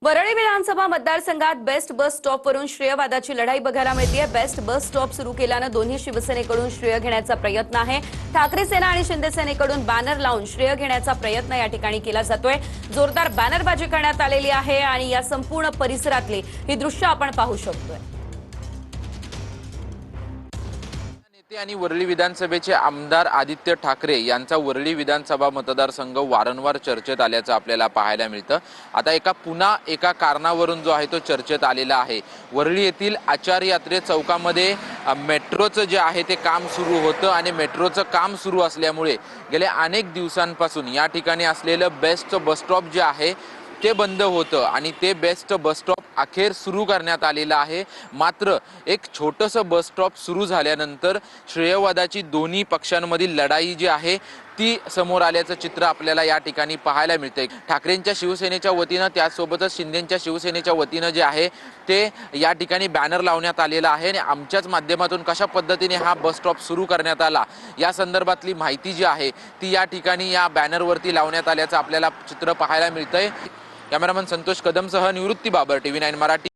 वरळी विधानसभा मतदारसंघात बेस्ट बस स्टॉपवरून श्रेयवादाची लढाई बघायला मिळते। बेस्ट बस स्टॉप सुरू केल्यानं दोन्ही शिवसेनेकडून श्रेय घेण्याचा प्रयत्न आहे। ठाकरे सेना आणि शिंदे सेनेकडून बॅनर लावून श्रेय घेण्याचा प्रयत्न या ठिकाणी केला जातोय। जोरदार बॅनरबाजी करण्यात आलेली आहे आणि या संपूर्ण परिसरातली ही दृश्य आपण पाहू शकतोय। आणि वरळी विधानसभेचे आमदार आदित्य ठाकरे यांचा वरळी विधानसभा मतदारसंघ वारंवार चर्चेत आल्याचं आपल्याला पाहायला मिळतं। आता पुन्हा एका कारणावरून जो आहे तो चर्चेत आलेला आहे। वरळी येथील आचार्य यात्रे चौकामध्ये मेट्रोचं जे आहे ते काम सुरू होतं आणि मेट्रोचं काम सुरू असल्यामुळे गेल्या अनेक दिवसांपासून या ठिकाणी असलेलं बेस्ट बस स्टॉप जे आहे ते बंद होतं आणि ते बेस्ट बस स्टॉप अखेर सुरू करण्यात आलेलं आहे। मात्र एक छोटंसं बस स्टॉप सुरू झाल्यानंतर श्रेयवादाची दोन्ही पक्षांमधील लढाई जी आहे ती समोर आल्याचं चित्र आपल्याला या ठिकाणी पाहायला मिळतंय। ठाकरेंच्या शिवसेनेच्या वतीनं त्यासोबतच शिंदेंच्या शिवसेनेच्या वतीनं जे आहे ते या ठिकाणी बॅनर लावण्यात आलेला आहे आणि आमच्याच माध्यमातून कशा पद्धतीने हा बस स्टॉप सुरू करण्यात आला या संदर्भातली माहिती जी आहे ती या ठिकाणी या बॅनरवरती लावण्यात आल्याचं आपल्याला चित्र पाहायला मिळतंय। कॅमेरामन संतोष कदमसह निवृत्ती बाबर, TV9 मराठी।